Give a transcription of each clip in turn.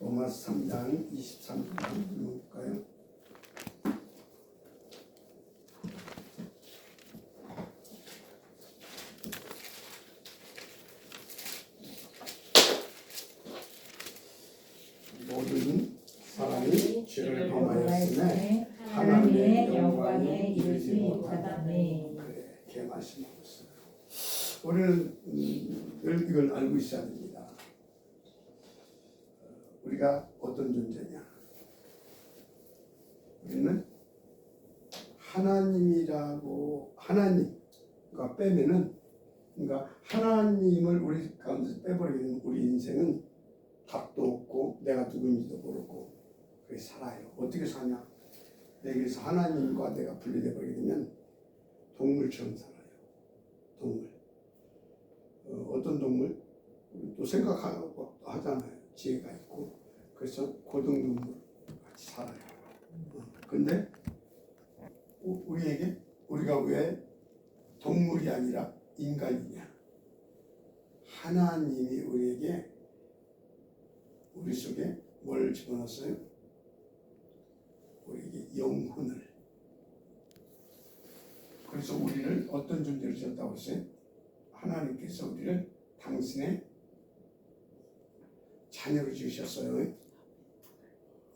로마서 3장 23절 한번 볼까요? 모든 사람이 죄를 범하였음에 하나님의 영광에 이르지 못하다네. 그래, 그 말씀하고 있어요. 우리는 늘 이걸 알고 있어야 됩니다. 우리가 어떤 존재냐? 우리는 하나님이라고, 하나님과 빼면은, 그러니까 하나님을 우리 가운데서 빼버리면 우리 인생은 답도 없고 내가 누구인지도 모르고 그렇게 살아요. 어떻게 사냐? 내게서 하나님과 내가 분리돼 버리게 되면 동물처럼 살아요. 동물. 어떤 동물? 또 생각하고 하잖아요. 지혜가 있고. 그래서 고등동물 같이 살아요. 근데 우리가 왜 동물이 아니라 인간이냐? 하나님이 우리에게, 우리 속에 뭘 집어넣었어요? 우리에게 영혼을. 그래서 우리를 어떤 존재로 지었다고 했어요? 하나님께서 우리를 당신의 자녀로 지으셨어요.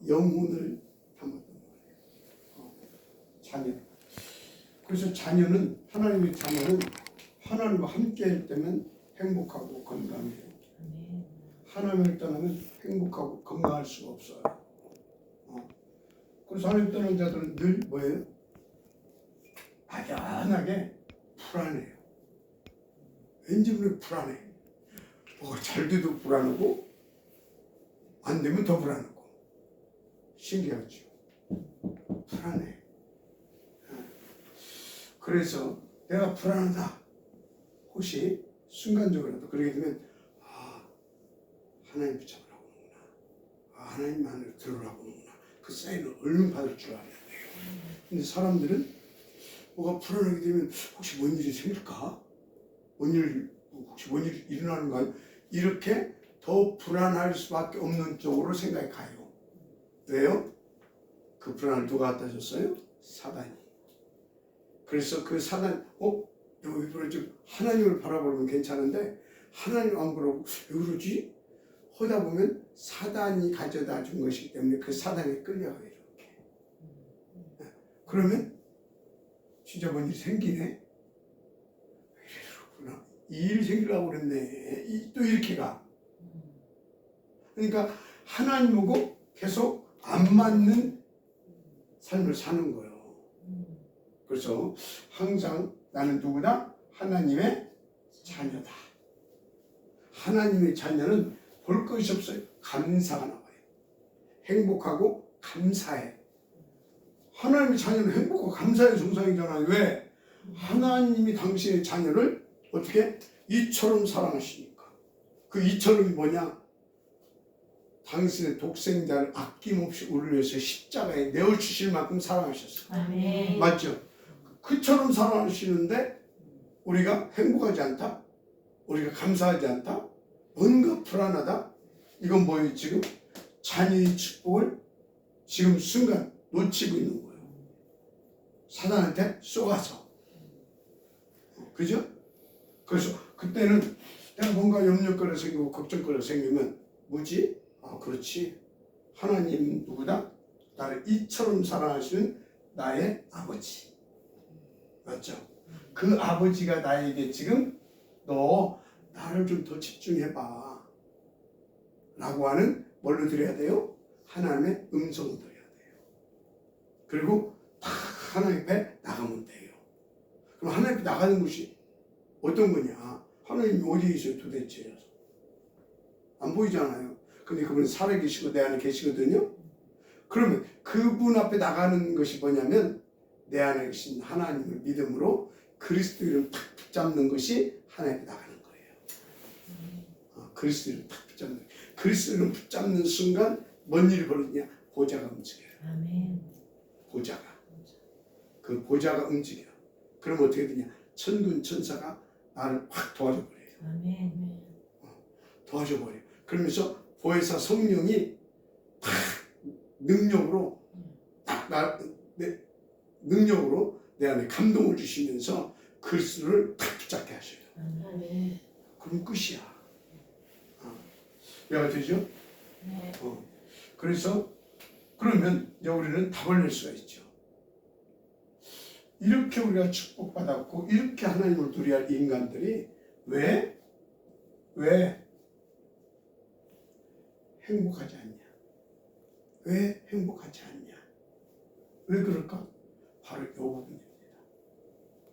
영혼을 담았던 거예요. 자녀. 그래서 자녀는, 하나님의 자녀는 하나님과 함께 할 때면 행복하고 건강해요. 하나님을 떠나면 행복하고 건강할 수가 없어요. 그래서 하나님 떠난 자들은 늘 뭐예요? 막연하게 불안해요. 왠지 모르게 불안해. 뭐가 잘 돼도 불안하고 안 되면 더 불안하고. 신기하죠? 불안해. 그래서 내가 불안하다. 혹시 순간적으로라도 그러게 되면 하나님 붙잡으라고 하는구나. 하나님 말을 들으라고 하는구나. 그 사인을 얼른 받을 줄 알아야 돼요. 근데 사람들은 뭐가 불안하게 되면 혹시 뭔 일이 생길까? 혹시 뭔 일이 일어나는가? 이렇게 더 불안할 수밖에 없는 쪽으로 생각이 가요. 왜요? 그 불안을 누가 갖다 줬어요? 사단이. 그래서 그 사단, 여기 그러지 하나님을 바라보면 괜찮은데 하나님 안 보라고 왜 그러지? 하다 보면 사단이 가져다 준 것이기 때문에 그 사단에 끌려가요. 이렇게. 그러면 진짜 뭔 일이 생기네? 이러구나. 이 일이 생기려고 그랬네. 또 이렇게 가. 그러니까 하나님하고 계속 안 맞는 삶을 사는 거예요. 그래서 항상 나는 누구다? 하나님의 자녀다. 하나님의 자녀는 볼 것이 없어요. 감사가 나와요. 행복하고 감사해. 하나님의 자녀는 행복하고 감사의 정상이잖아요. 왜? 하나님이 당신의 자녀를 어떻게? 이처럼 사랑하시니까. 그 이처럼이 뭐냐? 당신의 독생자를 아낌없이 우리를 위해서 십자가에 내어주실 만큼 사랑하셨어요. 아멘. 맞죠? 그처럼 사랑하시는데 우리가 행복하지 않다? 우리가 감사하지 않다? 뭔가 불안하다? 이건 뭐예요? 지금 자녀의 축복을 지금 순간 놓치고 있는 거예요. 사단한테 쏘아서. 그죠? 그래서 그때는 내가 뭔가 염려거리가 생기고 걱정거리가 생기면 뭐지? 그렇지. 하나님 누구다? 나를 이처럼 사랑하시는 나의 아버지. 맞죠? 그 아버지가 나에게 지금 너 나를 좀 더 집중해봐 라고 하는 뭘로 드려야 돼요? 하나님의 음성을 드려야 돼요. 그리고 다 하나님 앞에 나가면 돼요. 그럼 하나님 앞에 나가는 것이 어떤 거냐? 하나님이 어디에 있어요 도대체? 안 보이잖아요. 근데 그분은 살아계시고 내 안에 계시거든요. 그러면 그분 앞에 나가는 것이 뭐냐면 내 안에 계신 하나님을 믿음으로 그리스도 이름 탁 붙잡는 것이 하나님 앞에 나가는 거예요. 그리스도 이름 탁 붙잡는 거예요. 그리스도 이름 붙잡는 순간 뭔 일이 벌어지냐? 보좌가 움직여요. 아멘. 보좌가. 그 보좌가 움직여. 그럼 어떻게 되냐? 천군 천사가 나를 확 도와줘 버려요. 아멘. 도와줘 버려요. 그러면서 보혜사 성령이 능력으로 능력으로 내 안에 감동을 주시면서 그리스도를 탁 붙잡게 하셔요. 그럼 끝이야. 이해가 되죠? 네. 그래서 그러면 이제 우리는 답을 낼 수가 있죠. 이렇게 우리가 축복받았고 이렇게 하나님을 두려워할 인간들이 왜 행복하지 않냐? 왜 행복하지 않냐? 왜 그럴까? 바로 이 부분입니다.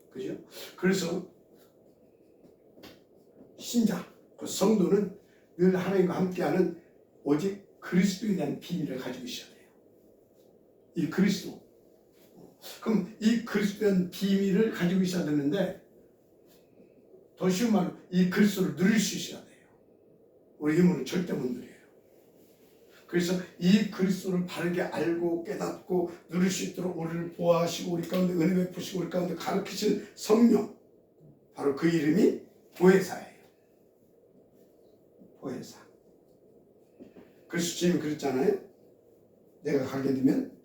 그죠? 그래서 신자, 그 성도는 늘 하나님과 함께하는 오직 그리스도에 대한 비밀을 가지고 있어야 돼요. 이 그리스도. 그럼 이 그리스도에 대한 비밀을 가지고 있어야 되는데 더 쉬운 말로 이 그리스도를 누릴 수 있어야 돼요. 우리 힘으로는 절대 못 누려요. 그래서 이 그리스도를 바르게 알고 깨닫고 누릴 수 있도록 우리를 보호하시고 우리 가운데 은혜 베푸시고 우리 가운데 가르치신 성령, 바로 그 이름이 보혜사예요. 보혜사. 그래서 주님이 그랬잖아요. 내가 가게 되면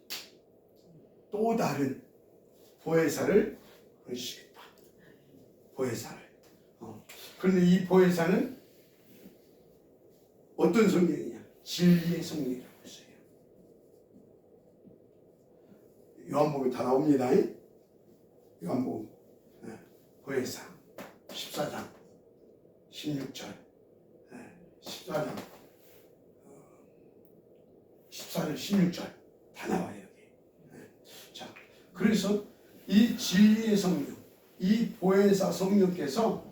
또 다른 보혜사를 보내주시겠다. 보혜사를. 그런데 이 보혜사는 어떤 성령이냐? 진리의 성령이라고 했어요. 요한복음에 다 나옵니다. 요한복음 보혜사 14장 16절 14장 14절 16절 다 나와요 여기. 자, 그래서 이 진리의 성령, 이 보혜사 성령께서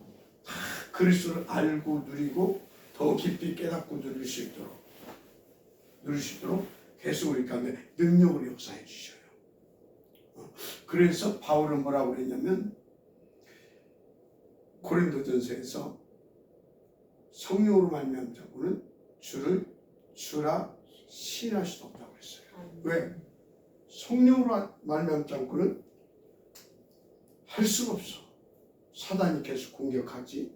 그리스도를 알고 누리고 더 깊이 깨닫고 누릴 수 있도록 계속 우리 가운데 능력으로 역사해 주셔요. 그래서 바울은 뭐라고 그랬냐면 고린도전서에서 성령으로 말미암은 자고는 주를 주라 시인할 수도 없다고 그랬어요. 왜? 성령으로 말미암지 않고는 할 수가 없어. 사단이 계속 공격하지.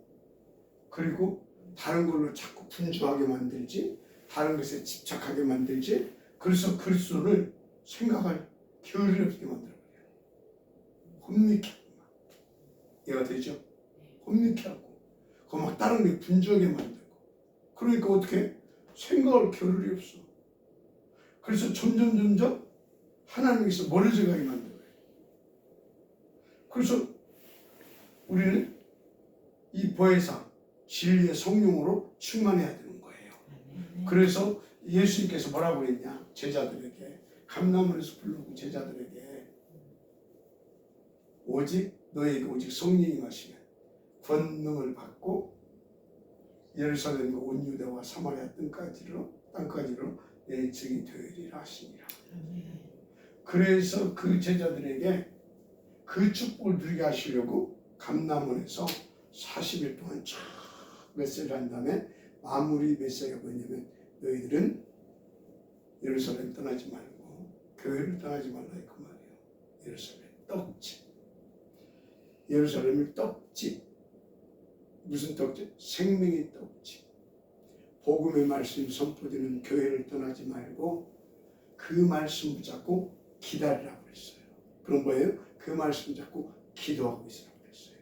그리고 다른 걸로 자꾸 분주하게 만들지. 다른 것에 집착하게 만들지. 그래서 그리스도를 생각할 겨를이 없게 만들어버려요. 혼미케 하고. 이해가 되죠? 혼미케 하고. 그 막 다른 게 분주하게 만들고. 그러니까 어떻게 생각할 겨를이 없어. 그래서 점점 하나님께서 멀어져 가게 만들어요. 그래서 우리는 이 보혜사 진리의 성령으로 충만해야 되는 거예요. 그래서 예수님께서 뭐라고 그랬냐? 제자들에게 감람원에서 부르고 제자들에게 오직 너에게 오직 성령이 임하시면 권능을 받고 예루살렘과 온 유대와 사마리아 땅까지로 내 증이 되리라 하시니라. 그래서 그 제자들에게 그 축복을 누리게 하시려고 감람원에서 40일 동안 쫙 메시지를 한 다음에 마무리 메시지가 뭐냐면 너희들은 예루살렘 떠나지 말고 교회를 떠나지 말라 그 말이에요. 예루살렘 떡집. 예루살렘을 떡집. 무슨 떡집? 생명의 떡집. 복음의 말씀이 선포되는 교회를 떠나지 말고 그 말씀 붙잡고 기다리라고 했어요. 그럼 뭐예요? 그 말씀 잡고 기도하고 있으라고 했어요.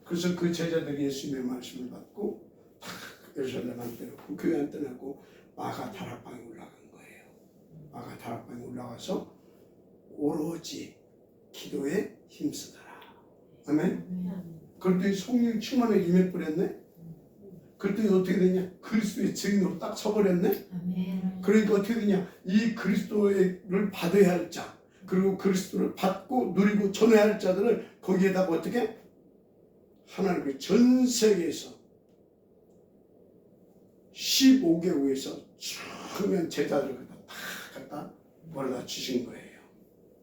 그래서 그 제자들이 예수님의 말씀을 받고 다 예루살렘 안 떠나고 교회 안 떠나고 마가 다락방에 올라간 거예요. 마가 다락방에 올라가서 오로지 기도에 힘쓰더라. 아멘. 그랬더니 성령 충만하게 임해 버렸네. 그랬더니 어떻게 되냐? 그리스도의 증인으로 딱 서버렸네. 그러니까 어떻게 되냐? 이 그리스도를 받아야 할 자, 그리고 그리스도를 받고 누리고 전해야 할 자들을 거기에다가 어떻게? 하나님의 전 세계에서 15개국에서 처음엔 제자들을 갖다 몰아다 주신 거예요.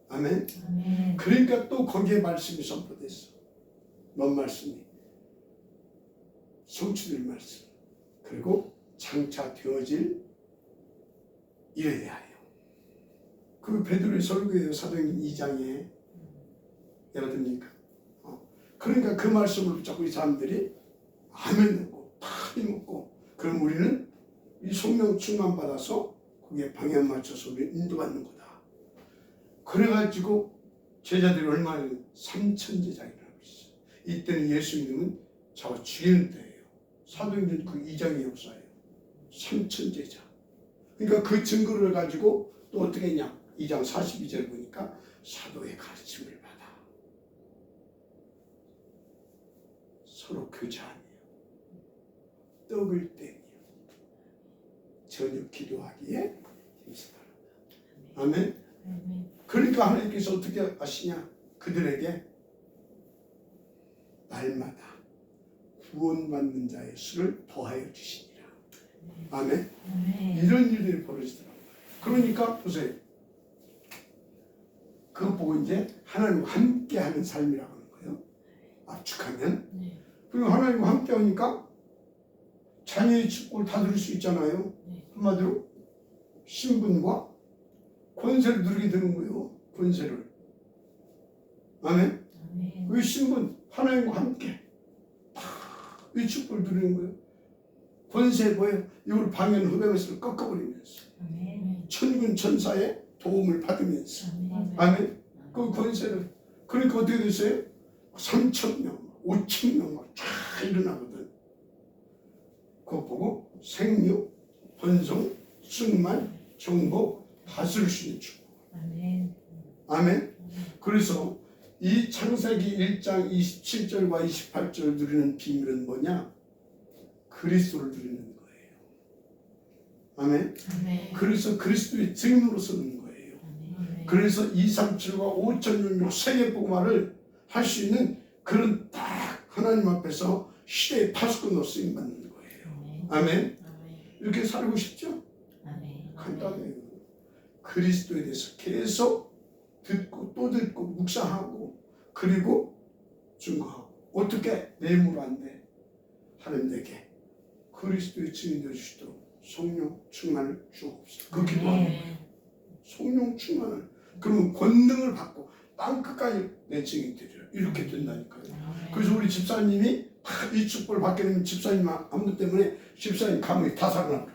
아멘. 그러니까 또 거기에 말씀이 선포됐어. 뭔 말씀이? 성취될 말씀. 그리고 장차 되어질 일에 대하여. 그 베드로의 설교의 사도행전 2장에 예가 됩니까? 그러니까 그 말씀을 붙잡고 이 사람들이 아멘 듣고 다 힘먹고 그럼 우리는 이 성령 충만 받아서 그게 방향 맞춰서 우리 인도받는 거다. 그래가지고 제자들이 얼마나 삼천제자이라고 있어. 이때는 예수 믿으면 저거 죽이는 때예요. 사도행전 그 2장의 역사예요. 삼천제자. 그러니까 그 증거를 가지고 또 어떻게 했냐? 2장 42절 보니까 사도의 가르침을 받아 서로 교제하며 떡을 떼며 저녁 기도하기에 힘쓰더라. 아멘. 그러니까 하나님께서 어떻게 하시냐? 그들에게 날마다 구원받는 자의 수를 더하여 주시니라. 아멘. 이런 일들이 벌어지더라고요. 그러니까 보세요. 그거 보고 이제 하나님과 함께하는 삶이라고 하는 거예요. 압축하면. 그리고 하나님과 함께하니까 자녀의 축복을 다 누릴 수 있잖아요. 한마디로 신분과 권세를 누리게 되는 거예요. 권세를. 아멘. 그 신분 하나님과 함께 이 축복을 누리는 거예요. 권세 뭐예요? 이걸 방해하는 흑암에서 꺾어버리면서 천군 천사의 도움을 받으면서 아멘. 그 권세를 그러니까 어떻게 됐어요? 3,000명 5,000명 막 쫙 일어나거든. 그거 보고 생육, 번성, 승만, 정복, 다스릴 수 있는 축복. 아멘. 그래서 이 창세기 1장 27절과 28절 누리는 비밀은 뭐냐? 그리스도를 누리는 거예요. 아멘. 그래서 그리스도의 증인으로 서는 거예요. 그래서 237과 5,000년 세계 복음화를 할 수 있는 그런 딱 하나님 앞에서 시대의 파수꾼으로 쓰임 받는 거예요. 아멘. 이렇게 살고 싶죠? 간단해요. 그리스도에 대해서 계속 듣고 또 듣고 묵상하고 그리고 증거하고 어떻게 내 힘으로 안 돼. 하나님 내게 그리스도의 증인 되어 주시도록 성령 충만을 주옵소서. 그 기도하는 거예요. 성령 충만을. 그러면 권능을 받고 땅 끝까지 내 증인 되리라. 이렇게 된다니까요. 그래서 우리 집사님이 이 축복을 받게 되면 집사님 안무 때문에 집사님 가문이 다 살아나.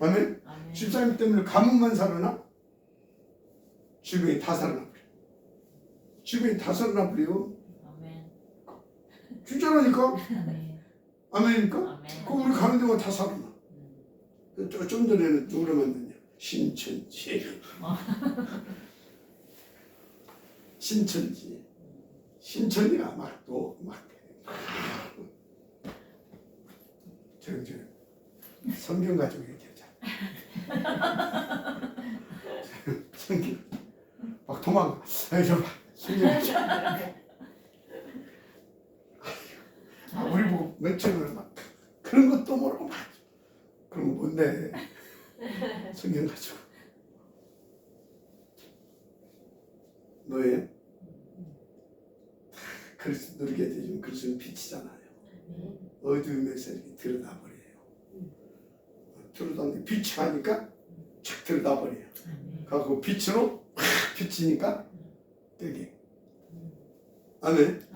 아멘. 집사님 때문에 가문만 살아나? 주변이 다 살아나 버려. 주변이 다 살아나 버려. 진짜라니까. 아멘이니까. 그 우리 가는 데만 다 살아나. 좀 전에는 누구를 만났냐? 신천지. 신천지. 신천지가 막 또 막 저 성경 가지고 얘기하자. 성경 막 도망가. 저 성경 가지고. 우리 보고 며칠을 막 그런 것도 모르고 막 그런 거 뭔데? 성경 가지고. 뭐예요? 그리스도 누리게 되지만 그리스도는 빛이잖아요. 어두움에서 이렇게 들여다버려요. 들여다보니 빛이 하니까 착 들여다버려요. 그리고 빛으로 확 비치니까 되게. 아멘.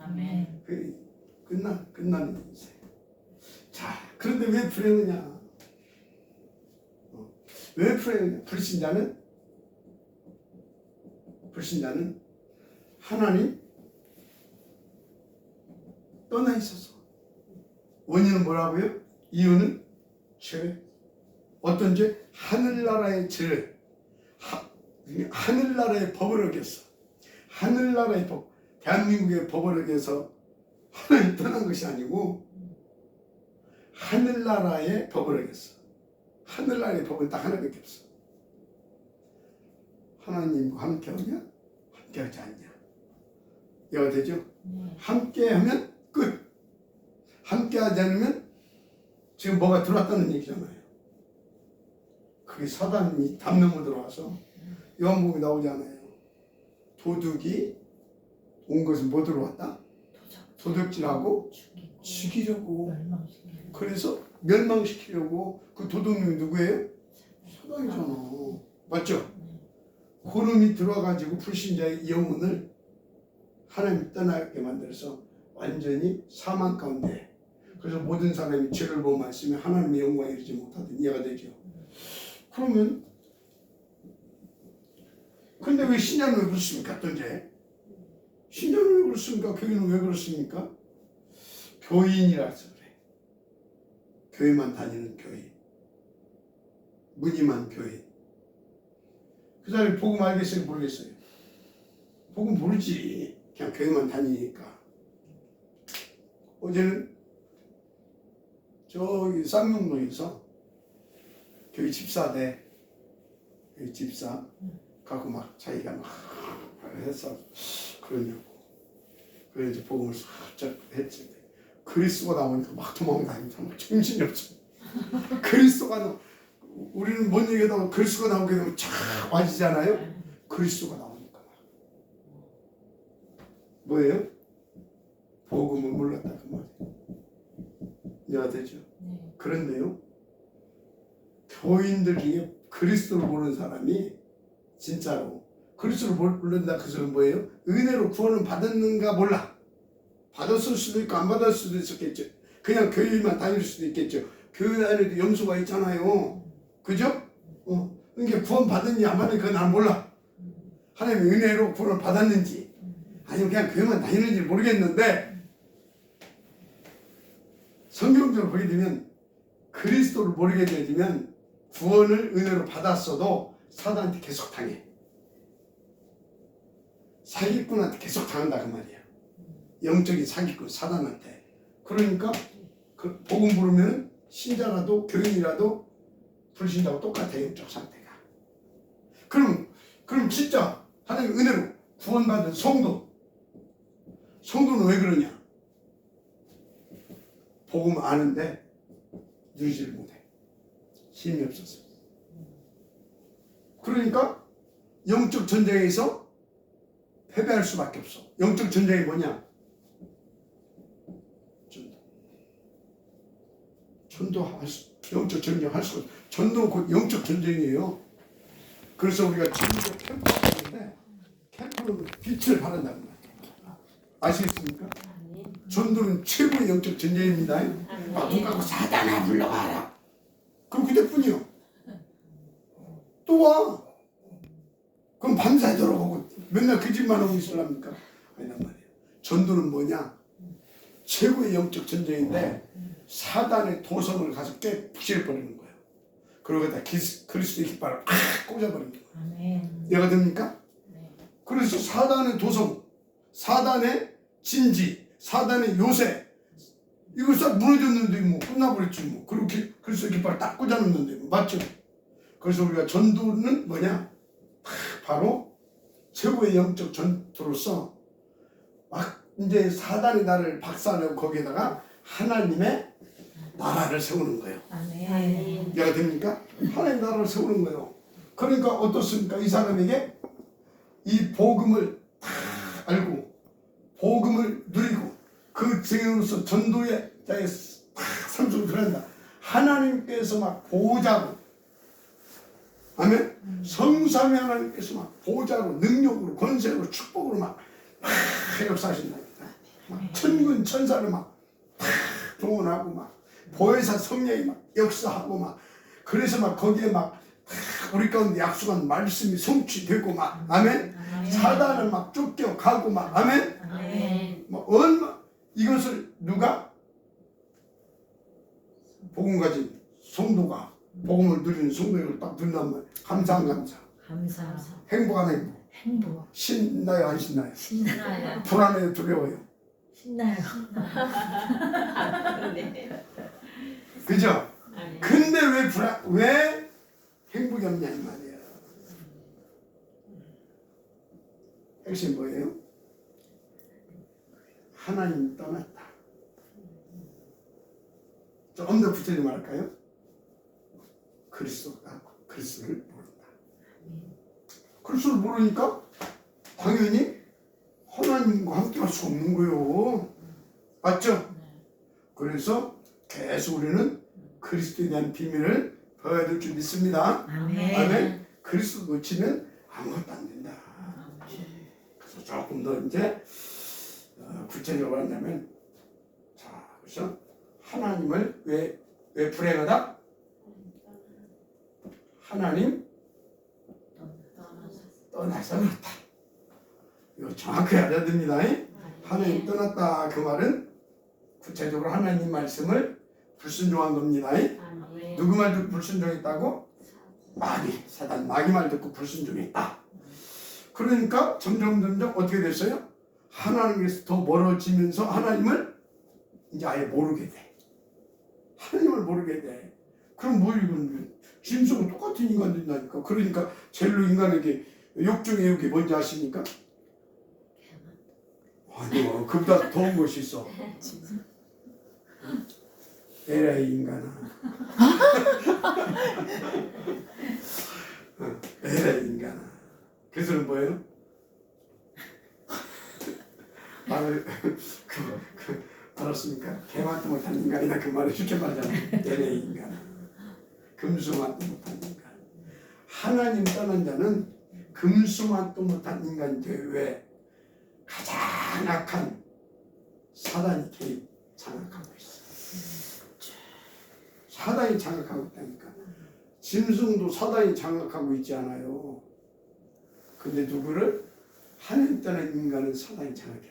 끝나는 인생. 자, 그런데 왜 불행하냐? 왜 불행하냐? 불신자는 하나님 떠나 있어서. 원인은 뭐라고요? 이유는 죄. 어떤 죄? 하늘나라의 죄. 하늘나라의 법을 어겼어. 하늘나라의 법. 대한민국의 법을 어겨서 하나님 떠난 것이 아니고 하늘나라의 법을 어겼어. 하늘나라의 법은 딱 하나밖에 없어. 하나님과 함께하냐? 함께하지 않냐? 이해가 되죠? 함께하면 끝. 함께하지 않으면 지금 뭐가 들어왔다는 얘기잖아요. 그게 사단이 담 넘어 들어와서 요한복음에 나오잖아요. 도둑이 온 것은 뭐 들어왔다? 도둑질하고 죽이려고. 그래서 멸망시키려고. 그 도둑놈이 누구예요? 사단이잖아. 맞죠? 그놈이 들어와가지고 불신자의 영혼을 하나님 떠나게 만들어서 완전히 사망 가운데. 그래서 모든 사람이 죄를 범하였으면 하나님의 영광에 이르지 못하던 이해가 되죠. 그러면 근데 왜 신자는 왜 그렇습니까? 던제 신자는 왜 그렇습니까? 교인은 왜 그렇습니까? 교인이라서 그래. 교회만 다니는 교인, 무늬만 교인. 그 사람이 복음 알겠어요? 모르겠어요? 복음 모르지. 그냥 교회만 다니니까. 어제는 저기 쌍용동에서 교회 집사대, 교회 집사 가고 막 자기가 막 해서 그러냐고. 그래 이제 복음을 살짝 했지. 그리스도가 나오니까 막 도망다니면서 막 정신이 없어. 그리스도가 우리는 뭔 얘기하다가 그리스도가 나오게 되면 쫙 와지잖아요. 그리스도가 나오니까 막. 뭐예요? 복음을 몰랐다 그 말이에요. 이해가 되죠? 그런데요, 교인들 중에 그리스도를 모르는 사람이 진짜로 그리스도를 모른다 그 소리는 뭐예요? 은혜로 구원을 받았는가 몰라. 받았을 수도 있고 안 받았을 수도 있었겠죠. 그냥 교회만 다닐 수도 있겠죠. 교회 안에도 염소가 있잖아요. 그죠? 그러니까 구원 받았는지 안 받았는지 그건 난 몰라. 하나님의 은혜로 구원을 받았는지 아니면 그냥 교회만 다니는지 모르겠는데 성경적으로 보게 되면 그리스도를 모르게 되면 구원을 은혜로 받았어도 사단한테 계속 당해. 사기꾼한테 계속 당한다 그 말이야. 영적인 사기꾼 사단한테. 그러니까 그 복음 부르면 신자라도 교인이라도 불신자하고 똑같아. 영적 상태가. 그럼 진짜 하나님 은혜로 구원받은 성도는 왜 그러냐? 복음 아는데 누리지를 못해. 힘이 없어서. 그러니까 영적 전쟁에서 패배할 수밖에 없어. 영적 전쟁이 뭐냐? 영적 전쟁 할 수가 없어. 전도는 곧 영적 전쟁이에요. 그래서 우리가 전도 캠프가 있는데 캠프는 빛을 바란다는 말이에요. 아시겠습니까? 전도는 최고의 영적 전쟁입니다. 막 눈 감고 사단아 물러가라. 그럼 그때뿐이요. 또 와. 그럼 밤새 들어오고 맨날 그 집만 하고 있으랍니까? 아니란 말이에요. 전도는 뭐냐? 최고의 영적 전쟁인데 사단의 도성을 가서 부실버리는 거예요. 그러고 다 그리스도의 깃발을 꽂아버리는 거예요. 이해가 됩니까? 그래서 사단의 도성, 사단의 진지, 사단의 요새 이거 싹 무너졌는데 뭐 끝나버렸지 뭐. 그렇게 그리스도의 깃발을 딱 꽂아놓는데 뭐. 맞죠? 그래서 우리가 전도는 뭐냐? 바로 최고의 영적 전투로서 막 이제 사단이 나를 박살내고 거기에다가 하나님의 나라를 세우는 거예요. 이해가 됩니까? 하나님의 나라를 세우는 거예요. 그러니까 어떻습니까? 이 사람에게 이 복음을 다 알고 복음을 누리고 그 증인으로서 전도의 자의 삶속으로 들어간다. 하나님께서 막 보호자로 아멘? 성삼위 하나님께서 막 보호자로 능력으로 권세로 축복으로 막 역사하신답니다. 막 천군 천사를 막 동원하고 막 보혜사 성령이 막 역사하고 막 그래서 막 거기에 막 우리 가운데 약속한 말씀이 성취되고 막 아멘? 사단을 막 쫓겨가고 막 아멘? 뭐 얼마 이것을 누가 복음 가진 성도가 복음을 누리는 성도를 딱 누린단 말이에요. 감사. 행복한 행복. 신나요 안 신나요? 신나요. 불안해요 두려워요? 신나요. 그죠? 근데 왜 행복이 없냐 이 말이에요. 핵심 뭐예요? 하나님 떠났다. 좀 더 구체적으로 말할까요? 그리스도를 모른다. 그리스도를 모르니까 당연히 하나님과 함께 할 수 없는 거예요. 맞죠? 그래서 계속 우리는 그리스도에 대한 비밀을 배워야 될 줄 믿습니다. 아멘. 그리스도 놓치면 아무것도 안 된다. 그래서 조금 더 이제 구체적으로 하냐면 자, 그래서 하나님을 왜 불행하다? 하나님 떠나서 그렇다. 이거 정확히 알아야 됩니다. 하나님 떠났다 그 말은 구체적으로 하나님 말씀을 불순종한 겁니다. 누구 말 듣고 불순종했다고? 사단 마귀 말 듣고 불순종했다. 그러니까 점점 어떻게 됐어요? 하나님께서 더 멀어지면서 하나님을 이제 아예 모르게 돼. 하나님을 모르게 돼. 그럼 뭐 이건 짐승은 똑같은 인간 된다니까. 그러니까 제일로 인간에게 욕중의 욕이 뭔지 아십니까? 아니요, 그보다 더운 것이 있어. 에라이 인간아. 에라이 인간아. 그 소리는 뭐예요? 말을 알았습니까? 개맛도 못한 인간이나 그 말을 쉽게 말하자면 에라이 인간아. 금수맛도 못한 인간. 하나님 떠난 자는 금수맛도 못한 인간인데 왜 가장 악한 사단이 개입 장악하고 있어. 사단이 장악하고 있다니까. 짐승도 사단이 장악하고 있지 않아요. 근데 누구를? 하나님 떠난 인간은 사단이 장악해버려.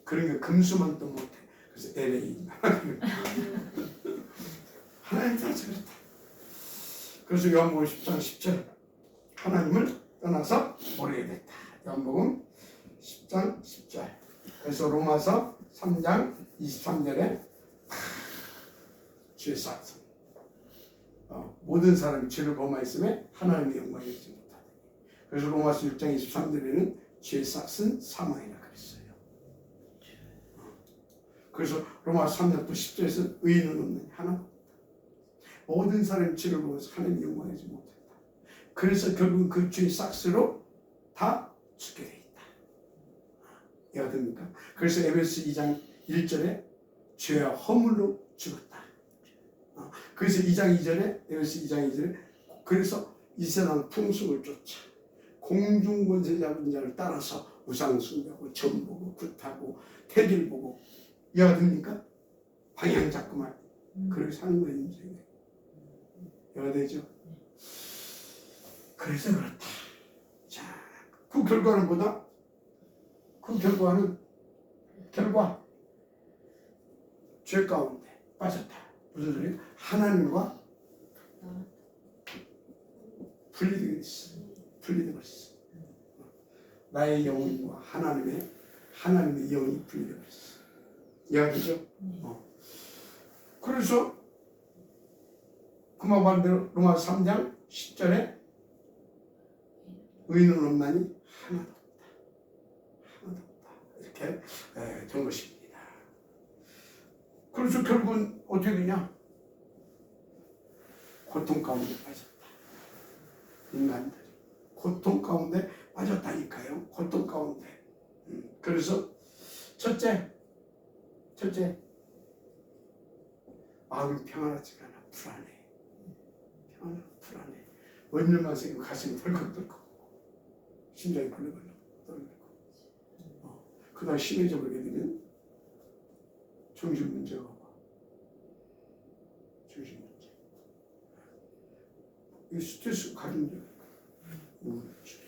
그러니까 금수만도 못해. 그래서 LA 인간. 하나님 떠나서 그렇다. 그래서 요한복음 10장 10절 하나님을 떠나서 모르게 됐다. 요한복음 10장 10절. 그래서 로마서 3장 23절에 죄 삭슨. 모든 사람이 죄를 범하였음에 하나님의 영광을 잊지 못하다. 그래서 로마서 6장 23절에는 죄 삭슨 사망이라 그랬어요. 그래서 로마서 3장 또 10절에서 의인은 없느니 하나. 모든 사람이 죄를 범해서 하나님의 영광을 잊지 못했다. 그래서 결국은 그 죄의 삭스로 다 죽게 돼 있다. 이해가 됩니까? 그래서 에베소 2장 1절에 죄와 허물로 죽었다. 그래서 2장 2절에 에베소 2장 2절에 그래서 이 세상 풍속을 쫓아 공중권세 잡은 자를 따라서 우상 숭배하고 점 보고 굿하고 태길 보고 이해가 됩니까? 방향 잡고만 그렇게 사는 거예요. 인생에. 이해가 되죠? 그래서 그렇다. 자, 그 결과는 뭐다? 그 결과는 죄 가운데 빠졌다. 무슨 소리야? 하나님과 분리되게 됐어. 분리되고 있어. 나의 영혼과 하나님의 영이 분리되고 있어. 이해하죠? 그래서 그만 반대로 로마서 3장 10절에 의인은 없나니 하나도 없다. 하나도 없다. 이렇게 된 것입니다. 그래서 결국은 어떻게 되냐? 고통 가운데 빠졌다. 인간들이 고통 가운데 빠졌다니까요. 고통 가운데. 그래서 첫째 마음이 평안하지가 않아. 불안해. 원년만 생기면 가슴이 덜컥덜컥 심장이 벌렁벌렁 떨리고 그다음 심해져 버리게 되면 정신 문제가 와. 정신 문제. 이 스트레스 가진 자 우울증,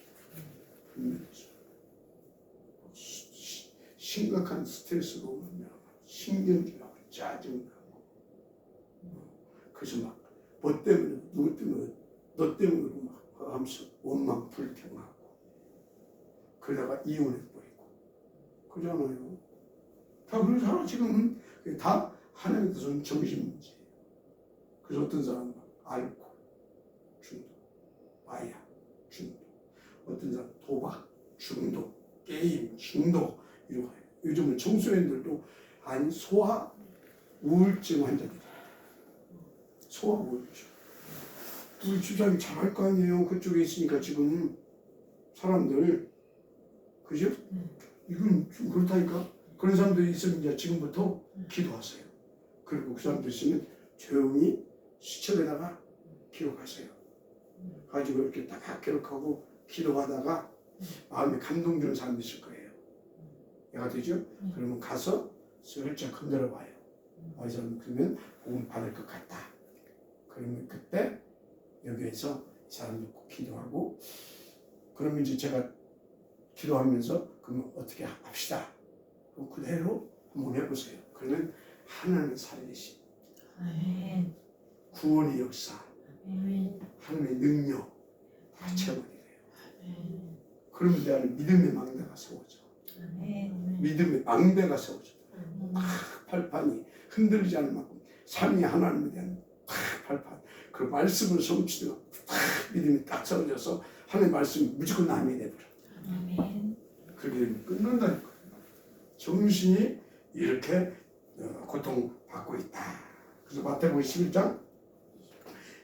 불면증, 심각한 스트레스로 오면 신경질하고 짜증나고 그래서 막 뭐 때문에 누구 때문에 너 때문에 막 하면서 원망 불평하고 그러다가 이혼해버리고 그러잖아요. 다 그런 사람 지금은 다 하나님 뜻은 정신 문제예요. 그래서 어떤 사람은 알코올 중독, 마약 중독, 어떤 사람 도박 중독, 게임 중독 이런 거예요. 요즘은 청소년들도 아니 소아 우울증 환자들이 소아 우울증. 우리 주장이 잘할 거 아니에요. 그쪽에 있으니까 지금 사람들 그죠? 이건 좀 그렇다니까. 그런 사람들이 있으면 이제 지금부터 기도하세요. 그리고 그 사람들 있으면 조용히 수첩에다가 기록하세요. 가지고 이렇게 딱 기록하고 기도하다가 마음에 감동 주는 사람이 있을 거예요. 얘가 되죠? 그러면 가서 슬쩍 흔들어 봐요. 이 사람 그러면 복음 받을 것 같다. 그러면 그때 여기에서 이 사람도 꼭 기도하고 그러면 이제 제가 기도하면서 그럼 어떻게 합시다. 그대로 한번 해보세요. 그러면 하나님은 살리심, 아멘. 구원의 역사, 아멘. 하나님의 능력 다 체험하게 돼요. 아멘. 그러면 내 안에 믿음의 망대가 세워져. 아멘. 믿음의 망대가 세워져. 아멘. 발판이 흔들리지 않을 만큼 삶이 하나님에 대한 발판. 그 말씀을 성취되고 믿음이 딱 세워져서 하나님의 말씀이 무조건 남이 돼버려. 아멘. 그렇게 되면 끊는다니까. 정신이 이렇게 고통받고 있다. 그래서 마태복음 11장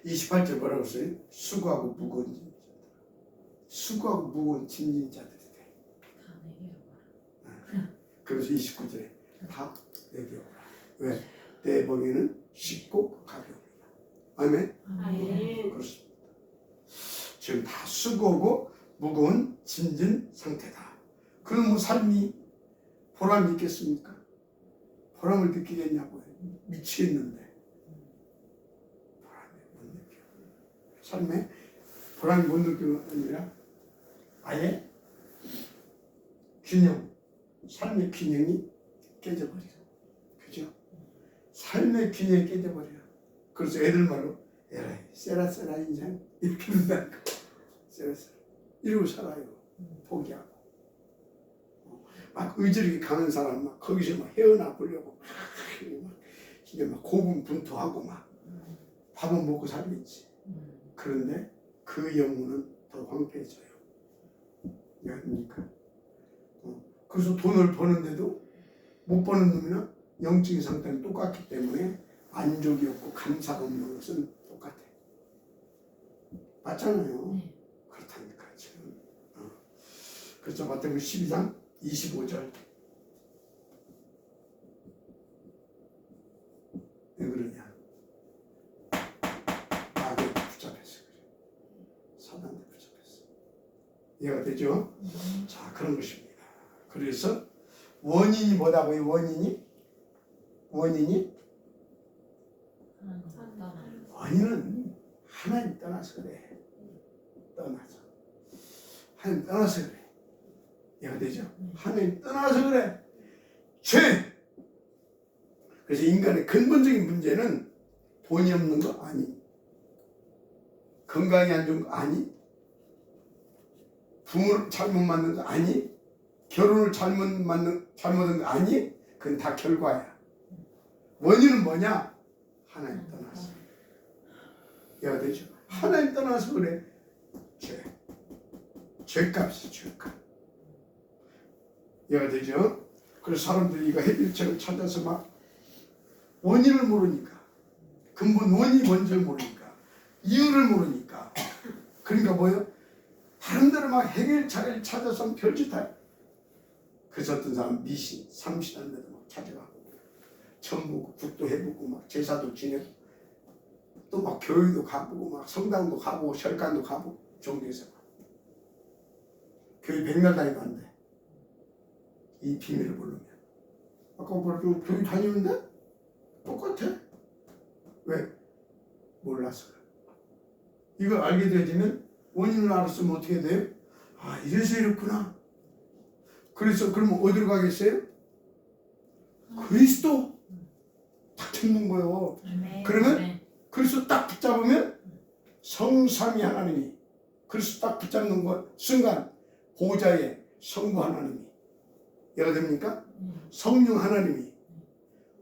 28절 뭐라고 써요? 수고하고 무거운 짐. 수고하고 무거운 짐진 자들이 돼. 다 내게 오라. 그래서 29절에 다 내게 오라. 왜? 내 범위는 쉽고 가벼웁니다. 아멘? 아멘. 그렇습니다. 지금 다 수고하고 무거운 짐진 상태다. 그럼 뭐 삶이 보람이 있겠습니까? 보람을 느끼겠냐고요. 미치겠는데 보람을 못 느껴. 삶에 보람을 못 느끼는 게 아니라 아예 균형, 삶의 균형이 깨져버려요. 그죠? 삶의 균형이 깨져버려요. 그래서 애들 말로 에라이 세라세라 인생 이렇게 된다니까. 세라세라 이러고 살아요. 포기하고 막 의지력이 강한 사람 막 거기서 막 헤어나보려고 막 이게 막 고군분투하고 막 밥은 먹고 살겠지. 그런데 그 영혼은 더 황폐해져요. 왜 아닙니까? 그래서 돈을 버는데도 못 버는 놈이나 영적인 상태는 똑같기 때문에 만족이 없고 감사가 없는 것은 똑같아. 맞잖아요. 네. 그렇다니까 지금. 그래서 마태복음 12장 25절. 왜 그러냐? 악에 붙잡혔어. 그래. 사단에 붙잡혔어. 이해가 되죠? 자, 그런 것입니다. 그래서 원인이 뭐다고요? 원인이 원인은 하나님 떠나서 그래. 떠나서. 하나님 떠나서 그래. 이해가 되죠? 하나님 떠나서 그래. 죄! 그래서 인간의 근본적인 문제는 돈이 없는 거 아니. 건강이 안 좋은 거 아니. 부모를 잘못 만난 거 아니. 결혼을 잘못한 거 아니. 그건 다 결과야. 원인은 뭐냐? 하나님 떠나서. 이해가 되죠? 하나님 떠나서 그래. 죄. 죄값이 죄값. 이해가 되죠? 그래서 사람들이 이거 해결책을 찾아서 막 원인을 모르니까 근본 원인이 뭔지를 모르니까 이유를 모르니까 그러니까 뭐예요? 다른 데로 막 해결책을 찾아서 별짓 다 해. 그래서 어떤 사람 미신, 삼신하는 데도 막 찾아가고 천국 국도 해보고 막 제사도 지내고 또 막 교회도 가보고 막 성당도 가보고 절간도 가보고 종교에서 교회 백날 다니면 안 돼. 이 비밀을 모르면. 아까 뭐라고 교회 다니는데 똑같아. 왜? 몰라서 그래. 이걸 알게 되면 원인을 알았으면 어떻게 돼요? 아, 이래서 이렇구나. 그래서 그러면 어디로 가겠어요? 그리스도 딱 듣는 거예요. 그러면 그리스도 딱 붙잡으면 성삼위 하나님이 그리스도 딱 붙잡는 것 순간 보좌에 성부 하나님이 이해가 됩니까? 성령 하나님이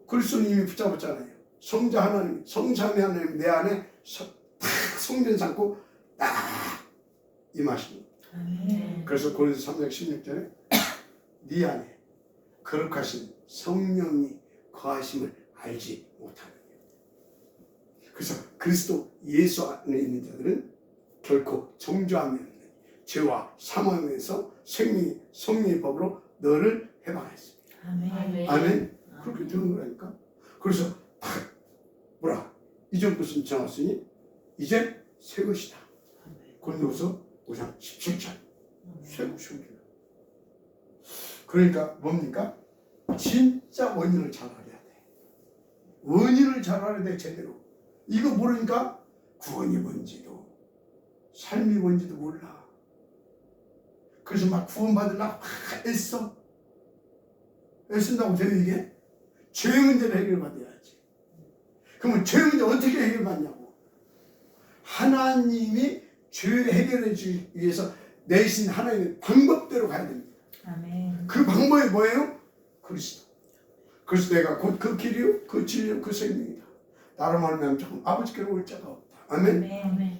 그리스도는 이미 붙잡았잖아요. 성자 하나님, 성삼위 하나님 내 안에 딱 성전 삼고 딱 임하십니다. 그래서 고린도서 3장 16절에 네 안에 거룩하신 성령이 거하심을 알지 못하느냐. 그래서 그리스도 예수 안에 있는 자들은 결코 정죄함이 없는 죄와 사망에서 성령의 법으로 너를 해방했습니다. 아멘. 아멘. 그렇게 되는 거라니까. 그래서 딱 뭐라 이전 것은 지나왔으니 이제 새 것이다. 고린도서 5장 17절 새 것입니다. 그러니까 뭡니까? 진짜 원인을 잘 알아야 돼. 원인을 잘 알아야 돼 제대로. 이거 모르니까 구원이 뭔지도 삶이 뭔지도 몰라. 그래서 막 구원받으려고 막 애쓴다고 돼요 이게? 죄 문제를 해결받아야지. 그러면 죄 문제 어떻게 해결받냐고. 하나님이 죄 해결해 주기 위해서 내신 하나님의 방법대로 가야 됩니다. 아멘. 그 방법이 뭐예요? 그리스도. 그래서 내가 곧 그 길이요 그 진리요 그 생명이다. 나로 말하면 조금 아버지께로 올 자가 없다. 아멘. 아멘.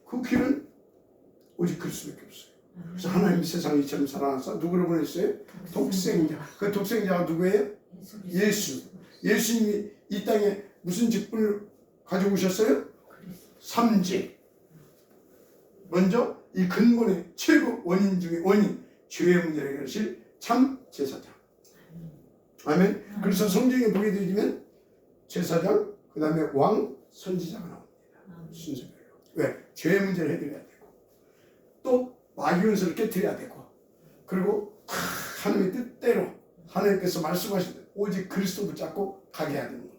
그 길은 오직 그리스도밖에 없어요. 그래서 하나님 세상을 이처럼 사랑하사 누구를 보냈어요? 독생자. 그 독생자가 누구예요? 예수. 예수님이 이 땅에 무슨 직분을 가지고 오셨어요? 삼직. 먼저 이 근본의 최고 원인 중의 원인, 죄의 문제를 해결하실 참 제사장. 아멘. 그래서 성경에 보게 되면 제사장, 그 다음에 왕, 선지자가 나옵니다. 순서별로. 왜? 죄의 문제를 해결해야 되고, 또 마귀 원수를 깨뜨려야 되고, 그리고 하나님의 뜻대로 하나님께서 말씀하신 대로 오직 그리스도 붙잡고 가게 해야 되는 겁니다.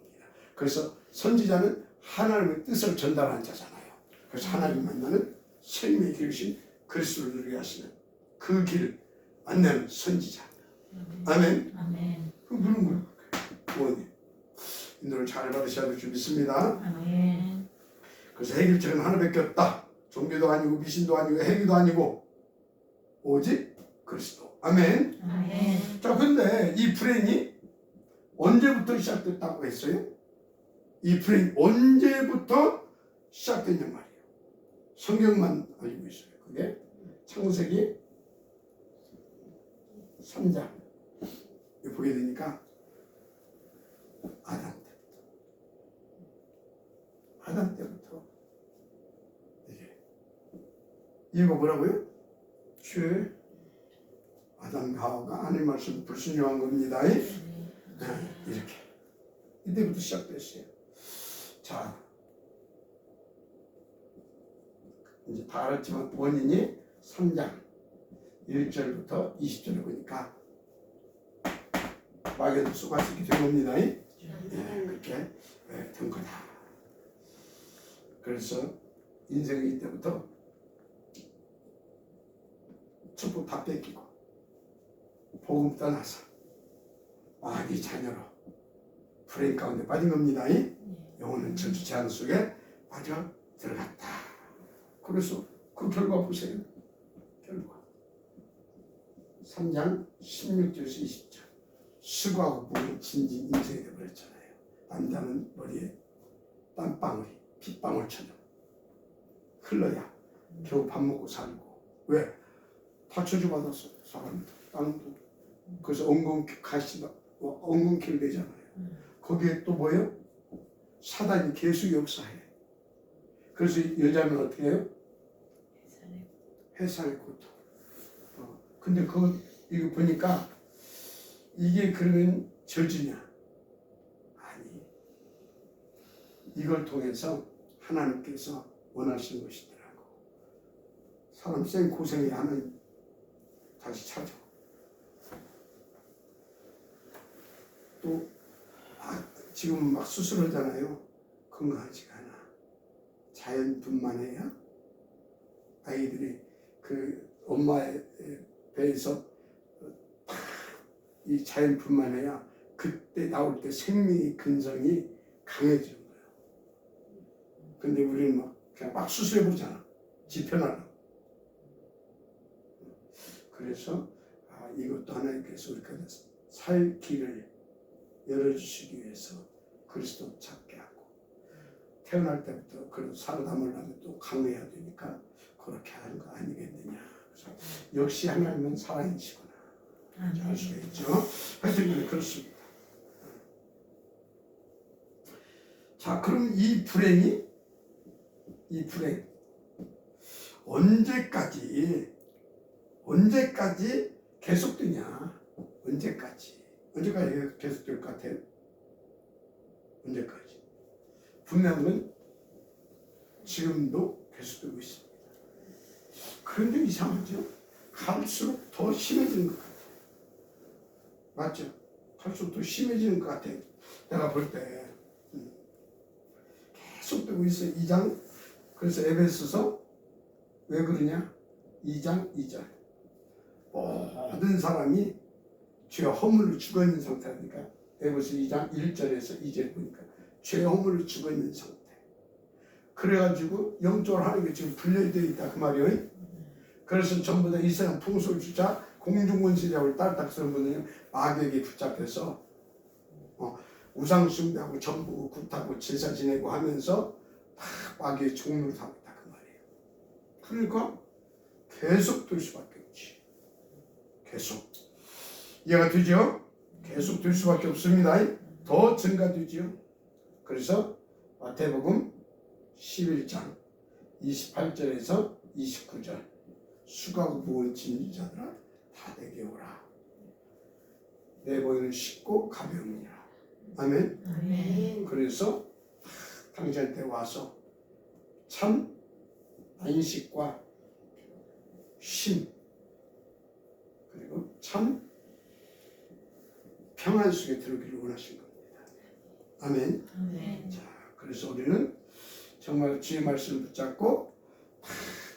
그래서 선지자는 하나님의 뜻을 전달하는 자잖아요. 그래서 하나님 만나는 생명의 길이신 그리스도를 누리게 하시는 그 길을 안내하는 선지자. 아멘. 아멘. 그 그런 거예요. 구원이. 인도를 잘 받으셔야 될 줄 믿습니다. 아멘. 그래서 해결책은 하나밖에 없다. 종교도 아니고 미신도 아니고 해교도 아니고 오직 그리스도. 아멘. 아멘. 자, 근데 이 불행이 언제부터 시작됐다고 했어요? 이 불행이 언제부터 시작됐냐 말이에요. 성경만 알고 있어요. 그게 창세기 3장 보게 되니까 아담 때부터 이게 이유가 뭐라고요? 죄. 아담과 하와가 하나님 말씀 불순종한 겁니다. 네, 이렇게 이때부터 시작됐어요. 자, 이제 다 알았지만 원인이 3장 1절부터 20절을 보니까 마귀도 쏘가시게 된 겁니다. 그렇게 된 거다. 그래서 인생이 이때부터 축복 다 뺏기고 복음 떠나서 마귀 자녀로 불행 가운데 빠진 겁니다. 영혼은 저주 제한 속에 빠져 들어갔다. 그래서 그 결과 보세요. 결과 3장 16절에서 20절 수고하고 보면 진진 인생이 되어버렸잖아요. 남자는 머리에 땀방울이 핏방울처럼 흘러야 겨우 밥 먹고 살고. 왜? 다 저주받았어. 사람도 땅도. 그래서 엉겅퀴를 내잖아요. 거기에 또 뭐예요? 사단이 계속 역사해. 그래서 여자는 어떻게 해요? 해산의 고통. 근데 이거 보니까 이게 그러면 저주냐? 아니. 이걸 통해서 하나님께서 원하시는 것이더라고. 사람 생 고생이 하나님 다시 찾아. 또 지금 막 수술하잖아요. 건강하지가 않아. 자연분만해야 아이들이 그 엄마의 배에서 이 자연분만해야 그때 나올 때 생명의 근성이 강해지는 거예요. 근데 우리는 그냥 막 수술해보잖아. 지편하려고. 그래서 이것도 하나님께서 우리가 살 길을 열어주시기 위해서 그리스도 찾게 하고, 태어날 때부터 그런 살아남으려면 또 강해야 되니까 그렇게 하는 거 아니겠느냐. 그래서 역시 하나님은 살아계시구나 알 수가 있죠. 하여튼 그렇습니다. 자, 그럼 이 불행 언제까지 계속되냐? 언제까지 계속될 것 같아요? 언제까지? 분명한 건 지금도 계속되고 있습니다. 그런데 이상하죠? 갈수록 더 심해지는 것 같아요. 맞죠? 갈수록 더 심해지는 것 같아요. 내가 볼 때 계속되고 있어요. 2장. 그래서 에베소서 왜 그러냐? 2장 2절. 모든 사람이 죄와 허물로 죽어있는 상태라니까. 에베소 2장 1절에서 2절 보니까 죄와 허물로 죽어있는 상태. 그래가지고 영적으로 하는 게 지금 분열되어 있다 그 말이에요. 그래서 전부 다 이 세상 풍속을 주자 공중권세자고 딸딱스러운 분들은 마귀에게 붙잡혀서 우상 숭배하고 전부 굿하고 제사 지내고 하면서 다 마귀의 종로를 하고 있다 그 말이에요. 그러니까 계속 될 수밖에 없지. 계속 이해가 되죠? 계속 될 수밖에 없습니다. 더 증가되죠. 그래서 마태복음 11장 28절에서 29절 수고하고 무거운 짐진 자들아 다 내게 오라. 내 보이는 쉽고 가벼우니라. 아멘. 아멘. 그래서 당신한테 와서 참 안식과 쉼 그리고 참 평안 속에 들어오기를 원하신 겁니다. 아멘. 아멘. 자, 그래서 우리는 정말 주의 말씀을 붙잡고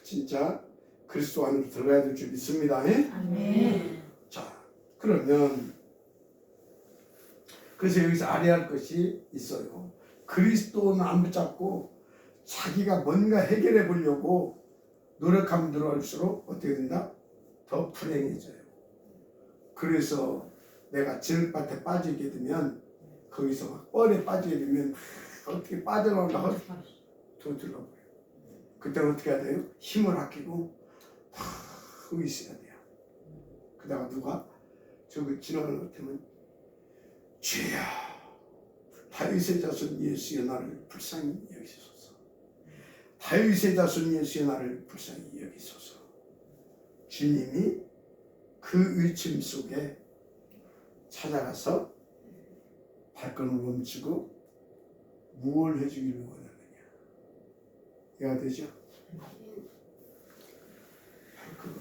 진짜 그리스도 안으로 들어가야 될 줄 믿습니다. 예? 아멘. 자, 그러면 그래서 여기서 알아야 할 것이 있어요. 그리스도는 안 붙잡고 자기가 뭔가 해결해 보려고 노력하면 들어갈수록 어떻게 된다? 더 불행해져요. 그래서 내가 진흙밭에 빠지게 되면 거기서 막 뻘에 빠지게 되면 어떻게 빠져나오려고 더 들어가버려요. 그때는 어떻게 해야 돼요? 힘을 아끼고 탁 있어야 돼요. 그다가 누가 저기 지나가는 것 같으면 주여 다윗의 자손 예수여 나를 불쌍히 여기소서. 다윗의 자손 예수여 나를 불쌍히 여기소서. 주님이 그 의침 속에 찾아가서 발걸음을 멈추고 무엇을 해주기를 원하느냐. 이해가 되죠? 바로 그거.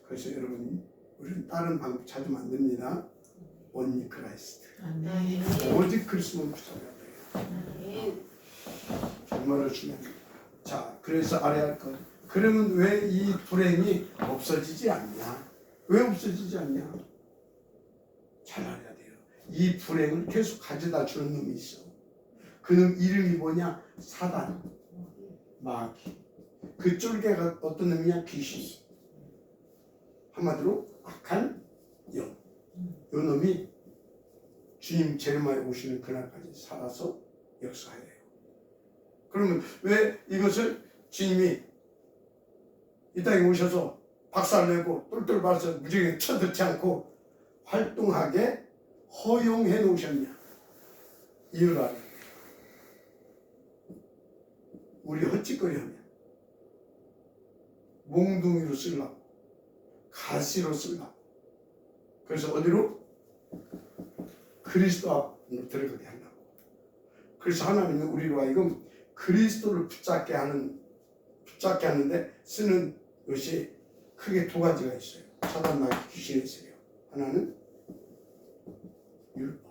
그래서 여러분 우리는 다른 방법 찾으면 안 됩니다. only Christ. 아멘. 오직 그리스도만 붙잡아야 돼요. 정말로 중요합니다. 자, 그래서 알아야 할 것. 그러면 왜 이 불행이 없어지지 않냐? 왜 없어지지 않냐? 잘 알아야 돼요. 이 불행을 계속 가져다 주는 놈이 있어. 그놈 이름이 뭐냐? 사단, 마귀. 그 쫄개가 어떤 놈이냐? 귀신. 한마디로 악한 영. 이 놈이 주님 제르마에 오시는 그날까지 살아서 역사해요. 그러면 왜 이것을 주님이 이 땅에 오셔서 박살내고 똘똘 밟아서 무지하게 쳐듣지 않고 활동하게 허용해 놓으셨냐? 이유를 알아야 돼요. 우리 헛짓거리 하면 몽둥이로 쓰려고 가시로 쓰려고 그래서 어디로? 그리스도 앞으로 들어가게 하려고. 그래서 하나님은 우리로 하여금 그리스도를 붙잡게 하는데 쓰는 것이 크게 두 가지가 있어요. 사단 마귀 귀신이 있어요. 하나는 율법.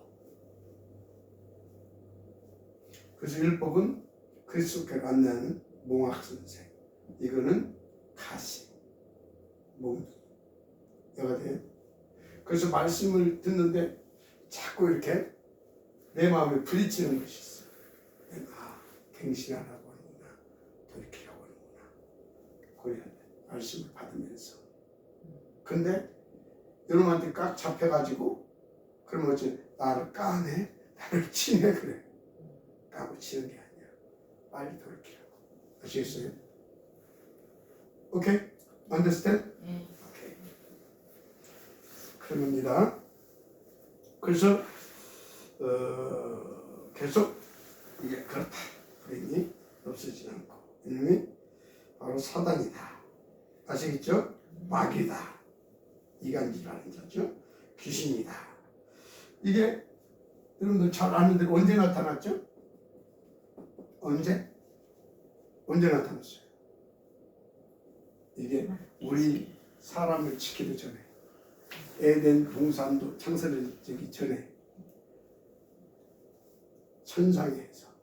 그래서 율법은 그리스도께로 안내하는 몽학선생. 이거는 가시, 몽둥이. 이해가 돼요? 그래서 말씀을 듣는데 자꾸 이렇게 내 마음에 부딪히는 것이 있어. 아, 갱신하라고 하는구나. 돌이키라고 하는구나. 그래야 돼. 말씀을 받으면서. 근데 여러분한테 꽉 잡혀가지고 그러면 어째 나를 까네? 나를 치네? 그래. 까고 치는 게 아니야. 빨리 돌이키라고. 아시겠어요? 오케이? Understand? 네. 오케이. 그럽니다. 그래서 계속 이게 그렇다. 불행이 없어지지 않고 이놈이 바로 사단이다. 아시겠죠? 마귀다. 이간질하는 자죠. 귀신이다. 이게 여러분들 잘 아는 대로 언제 나타났죠? 언제 나타났어요? 이게 우리 사람을 지키기 전에 에덴 동산도 창설되기 전에 천상에서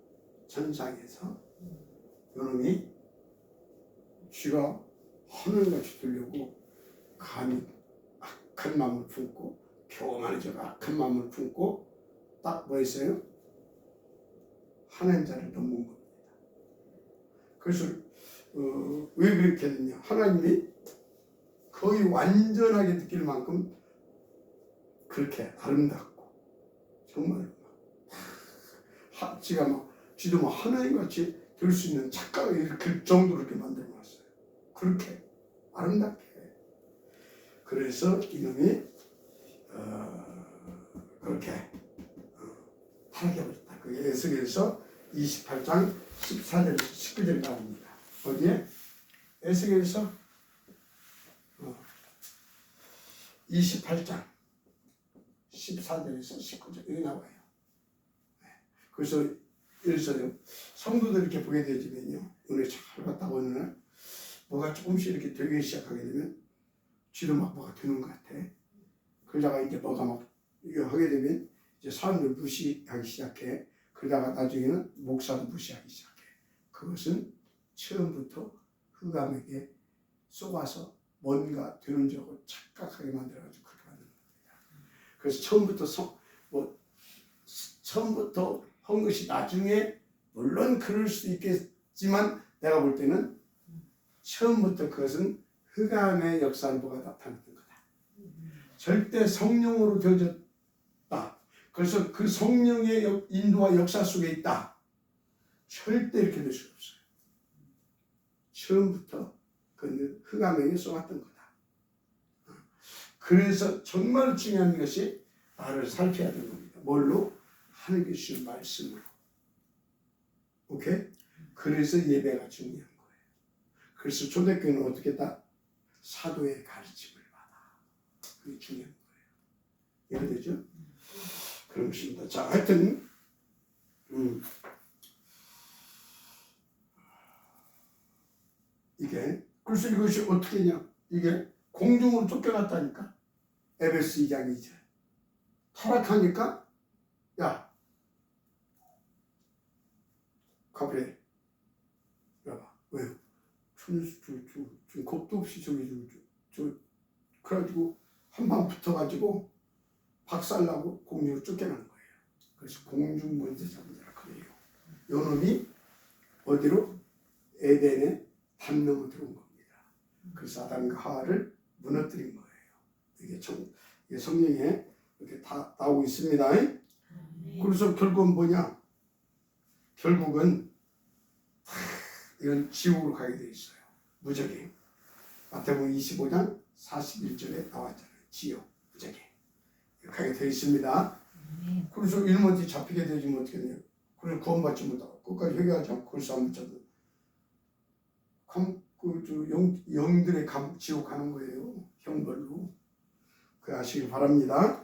요놈이 쥐가 하늘같이 들려고 감히 악한 마음을 품고 교만한 자가 악한 마음을 품고 딱 뭐 했어요? 하나님 자를 넘은 겁니다. 그래서 왜 그렇게 했느냐? 하나님이 거의 완전하게 느낄 만큼 그렇게 아름답고 정말 쥐도 막 하나님같이 될 수 있는 착각을 그 정도로 이렇게 만들어 놨어요. 그렇게 아름답게. 그래서 이놈이 그렇게 타락해버렸다. 그게 에스겔서 28장 14절에서 19절에 나옵니다. 어디에? 에스겔서 28장 14절에서 19절 여기 나와요. 그래서 일서요 성도들 이렇게 보게 되지면요, 은혜 잘 받다가 어느 날 뭐가 조금씩 이렇게 되기 시작하게 되면 쥐도 막 뭐가 되는 것 같아. 그러다가 이제 뭐가 막 이거 하게 되면 이제 사람들 무시하기 시작해. 그러다가 나중에는 목사도 무시하기 시작해. 그것은 처음부터 흑암에게 쏘아서 뭔가 되는 줄 알고 착각하게 만들어가지고 그렇게 만드는 겁니다. 그래서 처음부터 한 것이 나중에 물론 그럴 수도 있겠지만 내가 볼 때는 처음부터 그것은 흑암의 역사를 보가 나타났던 거다. 절대 성령으로 되어졌다. 그래서 그 성령의 인도와 역사 속에 있다. 절대 이렇게 될 수 없어요. 처음부터 그 흑암에게 쏘았던 거다. 그래서 정말 중요한 것이 나를 살펴야 되는 겁니다. 뭘로? 하나님께 주신 말씀으로. 오케이? 그래서 예배가 중요한 거예요. 그래서 초대교회는 어떻게 했다? 사도의 가르침을 받아. 그게 중요한 거예요. 이해되죠? 그런 것입니다. 자, 하여튼 이게 그래서 이것이 어떻게 했냐? 이게 공중으로 쫓겨났다니까. 에베소 2장 2절. 타락하니까 야 가브리엘 야봐 왜요? 좀 겁도 없이 그래가지고 한 방 붙어가지고 박살나고 공중으로 쫓겨나는 거예요. 그래서 공중 먼저 잡으라 그래요. 요놈이 어디로? 에덴의 담 넘어 들어온 겁니다. 그래서 아담과 하와를 무너뜨린 거예요. 이게 성경에 이렇게 다 나오고 있습니다. 그래서 결국은 뭐냐? 결국은 이건 지옥으로 가게 돼 있어요. 무적이. 마태복음 25장 41절에 나왔잖아요. 지옥, 무적이. 가게 돼 있습니다. 그래서 이놈한테 잡히게 되지면 어떻게 해요? 그래서 구원받지 못하고 끝까지 회개하지 않고 그래서 안 붙잡고 영들의 감옥 지옥 가는 거예요. 형벌로. 그 아시길 바랍니다.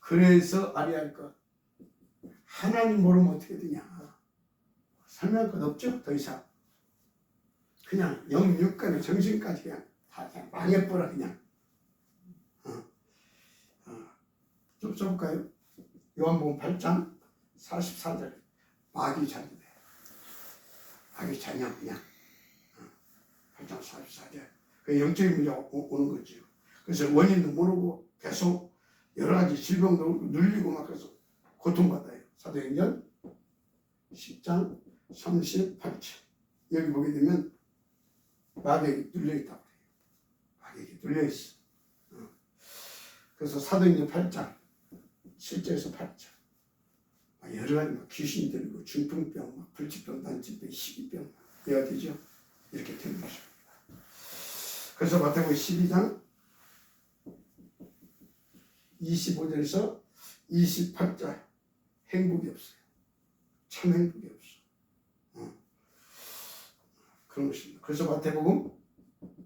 그래서 아리할 것 하나님 모르면 어떻게 되냐? 설명할 것 없죠? 더 이상 그냥 영육간의 정신까지 그냥 다 그냥 망해버려 그냥. 좀 써볼까요? 요한복음 8장 44절 마귀 자녀들 마귀 자녀 그냥 8장 44절 그 영적인 문제가 오는 거죠. 그래서 원인도 모르고 계속 여러 가지 질병도 눌리고 막 그래서 고통받아요. 사도행전 10장 38절 여기 보게 되면 마귀에게 눌려있다고 해요. 마귀에게 눌려있어. 그래서 사도행전 8장 7절에서 8절 여러 가지 막 귀신 들리고 중풍병, 막 불치병, 난치병, 희귀병 이해가 되죠? 이렇게 되는 것입니다. 그래서 마태복음 12장 25절에서 28절 행복이 없어요. 참 행복이 없어. 그런 것입니다. 그래서 마태복음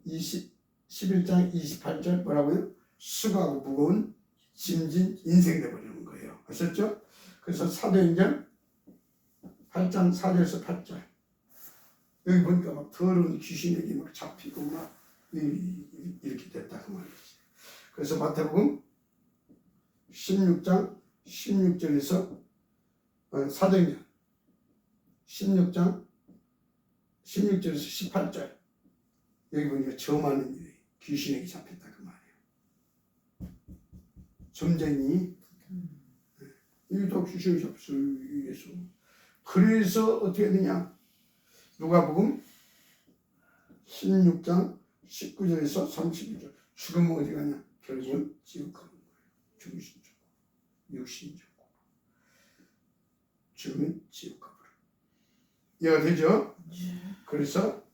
11장 28절 뭐라고요? 수고하고 무거운 짐진 인생 되버리는 거예요. 아셨죠? 그래서 사도행전 8장 4절에서 8절 여기 보니까 막 더러운 귀신에게 막 잡히고 막 이렇게 됐다 그 말이지. 그래서 마태복음 16장 16절에서 사도행전 16장 16절에서 18절 여기 보니까 점하는 일이 귀신에게 잡혔다 그 말이에요. 점쟁이 이것도 귀신이 잡혔어요. 위해서. 그래서 어떻게 되냐? 누가복음 16장 19절에서 32절 죽으면 어디 가냐? 결국은 지옥 가는 거예요. 정신 죽고 육신 죽고 죽으면 지옥 가버려. 이해가 되죠? 그래서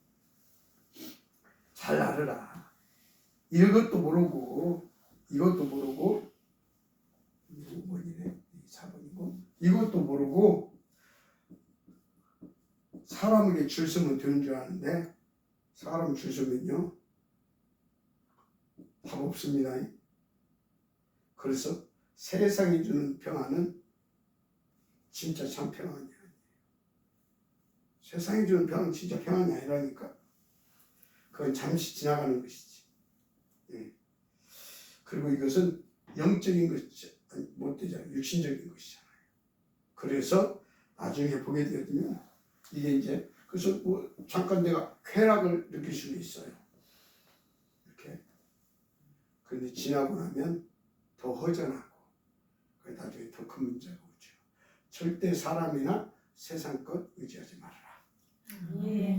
잘 알아라. 이것도 모르고 이것도 모르고 이거 뭐이래? 4번이고 이것도 모르고 사람에게 줄 서면 되는 줄 아는데 사람 줄 서면요 답 없습니다. 그래서 세상이 주는 평안은 진짜 참 평안이 아니에요. 세상이 주는 평안은 진짜 평안이 아니라니까. 그건 잠시 지나가는 것이지. 예. 그리고 이것은 영적인 것이 못 되잖아요. 육신적인 것이잖아요. 그래서 나중에 보게 되면 이게 이제 그래서 뭐 잠깐 내가 쾌락을 느낄 수도 있어요. 이렇게. 그런데 지나고 나면 더 허전하고 나중에 더 큰 문제가 오죠. 절대 사람이나 세상 것 의지하지 말아라.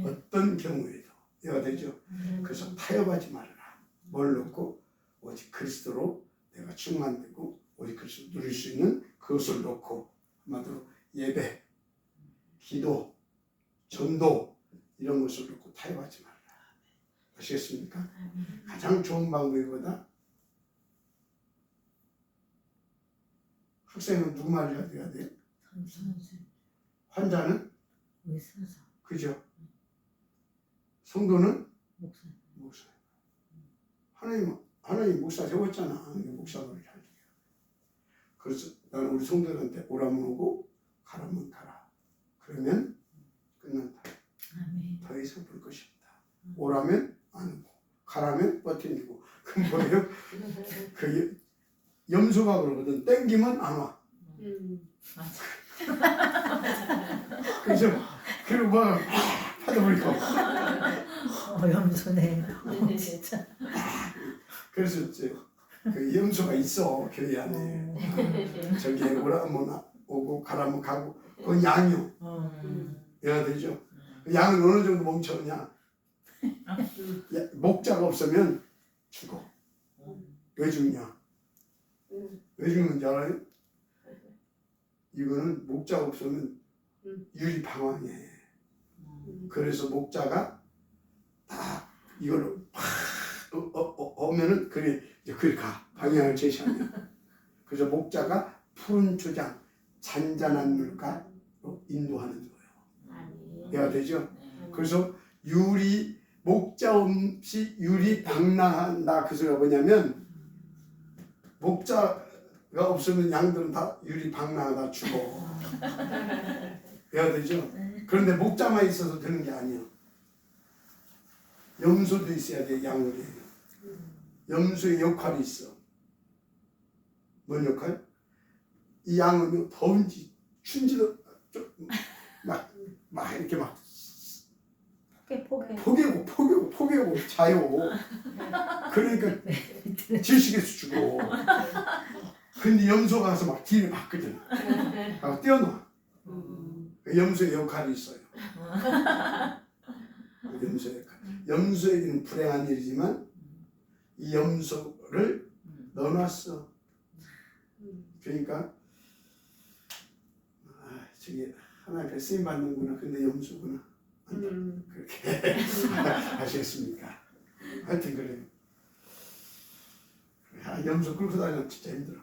어떤 경우에도 이해가 되죠. 그래서 타협하지 말아라. 뭘 놓고 오직 그리스도로 내가 충만되고 오직 그리스도 누릴 수 있는 그것을 놓고 한마디로 예배, 기도, 전도 이런 것을 놓고 타협하지 말아라. 아시겠습니까? 가장 좋은 방법보다 학생은 누구 말을 해야 돼요? 환자는? 의사사. 그죠? 성도는? 목사. 목사. 하나님 목사 세웠잖아. 목사를 잘 돼. 그래서 나는 우리 성도들한테 오라면 오고 가라면 가라. 그러면 끝난다. 아멘. 더 이상 볼 것이 없다. 오라면 안 오고 가라면 버티고. 그럼 뭐예요? 그 염소가 그러거든. 땡기면 안 와. 맞아. 그래서 그리고 막 받아버리고. 염소네. 진짜. 그래서 이제 그 염소가 있어 교회 안에. 저기 오라면 오고 가라면 가고. 그건 양이요. 해야 되죠. 양은 어느 정도 멍청하냐? 목자가 없으면 죽어. 왜 죽냐? 왜 죽는지 알아요? 이거는 목자가 없으면 유리 방황해. 그래서 목자가 딱 이걸로 팍 오면은 그래 가 방향을 제시하면. 그래서 목자가 푸른 초장 잔잔한 물가로 인도하는 거예요. 해야 되죠. 그래서 유리 목자 없이 유리 방랑한다. 그 소리가 뭐냐면 목자가 없으면 양들은 다 유리 방랑하다 죽어. 해야 되죠. 그런데 목자만 있어서 되는 게 아니에요. 염소도 있어야 돼. 양으로. 염소의 역할이 있어. 뭔 역할? 이 양은 더운지 춘지도 막 이렇게 막 포개고 자요. 그러니까 질식에서 죽어. 근데 염소가 가서 막 뒤를 봤거든. 하고 뛰어놔. 염소의 역할이 있어요. 염소의 역할. 염소에게는 불행한 일이지만 이 염소를 넣어놨어. 그러니까 저기 하나님 쓰임 받는구나. 근데 염소구나. 그렇게 아시겠습니까? 하여튼 그래요. 염소 끌고 다니면 진짜 힘들어.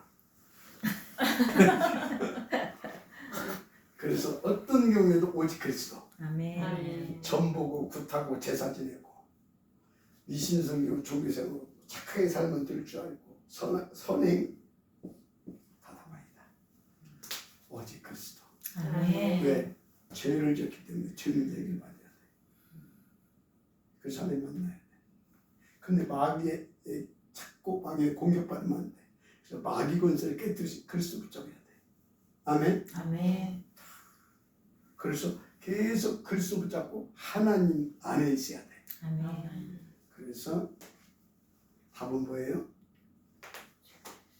그래서 어떤 경우에도 오직 그리스도. 아멘. 점 보고 굿하고 제사 지내고 미신성이고 종교생으로 착하게 살면 될 줄 알고 선행 다 담아있다. 오직 그리스도. 아멘. 왜? 죄를 졌기 때문에 죄는 얘기를 받아야 돼. 그 사람이 만나야 돼. 근데 마귀에 찾고 마귀에 공격받으면 안 돼. 그래서 마귀 권세를 깨뜨리시 그리스도 붙잡아야 돼. 아멘. 아멘. 그래서 계속 그리스도 붙잡고 하나님 안에 있어야 돼. 아멘. 그래서 답은 뭐예요?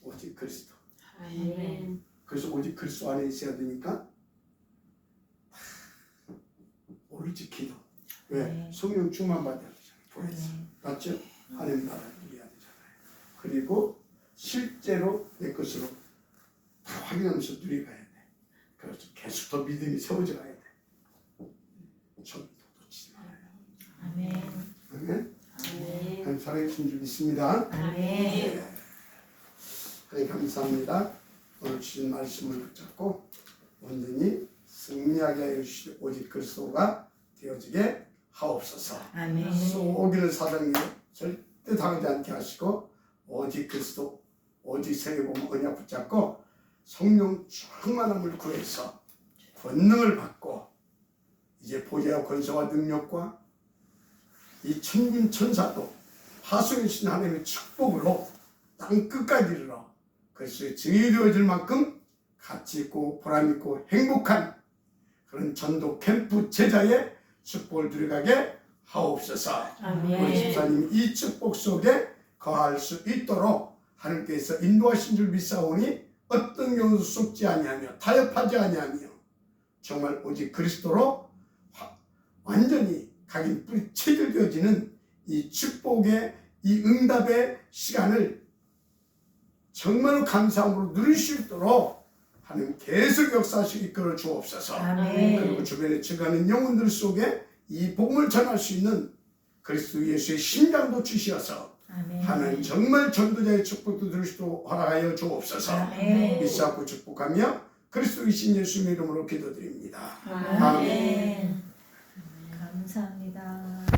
오직 그리스도. 아멘. 그래서 오직 그리스도 안에 있어야 되니까 오로지 기도. 왜? 네. 성령 충만 받아야 되잖아요. 교회에서. 아멘. 맞죠? 하나님 나라를 이해해야 되잖아요. 그리고 실제로 내 것으로 다 확인하면서 누려가야 돼. 그래서 계속 더 믿음이 세워져 가야 돼. 전도 놓치지 말아요. 아멘. 아멘. 아멘. 하나님 살아계신 줄 믿습니다. 아멘. 네. 하나님 감사합니다. 오늘 주신 말씀을 붙잡고 온전히 승리하게 하여 주시되 오직 그리스도가 되어지게 하옵소서. 아멘. 속이는 사단에 절대 당하지 않게 하시고 오직 그리스도 오직 세계복음 언약 붙잡고 성령 충만함을 구해서 권능을 받고 이제 보좌와 권세와 능력과 이 천군 천사도 하수이신 하나님의 축복으로 땅 끝까지 이르러 그리스도의 증인이 되어질 만큼 가치 있고 보람 있고 행복한 그런 전도 캠프 제자의 축복을 누려가게 하옵소서. 아멘. 우리 집사님 이 축복 속에 거할 수 있도록 하나님께서 인도하신 줄 믿사오니 어떤 경우도 속지 아니하며 타협하지 아니하며 정말 오직 그리스도로 완전히 각인 뿌리 체질되어지는 이 축복의 이 응답의 시간을 정말로 감사함으로 누릴 수 있도록 하나님 계속 역사하시고 이끌어 주옵소서. 아멘. 그리고 주변에 증가하는 영혼들 속에 이 복음을 전할 수 있는 그리스도 예수의 심장도 주시어서 아멘. 하나님 정말 전도자의 축복도 들을 수도 허락하여 주옵소서. 아멘. 믿사고 축복하며 그리스도이신 예수님의 이름으로 기도드립니다. 아멘. 감사합니다.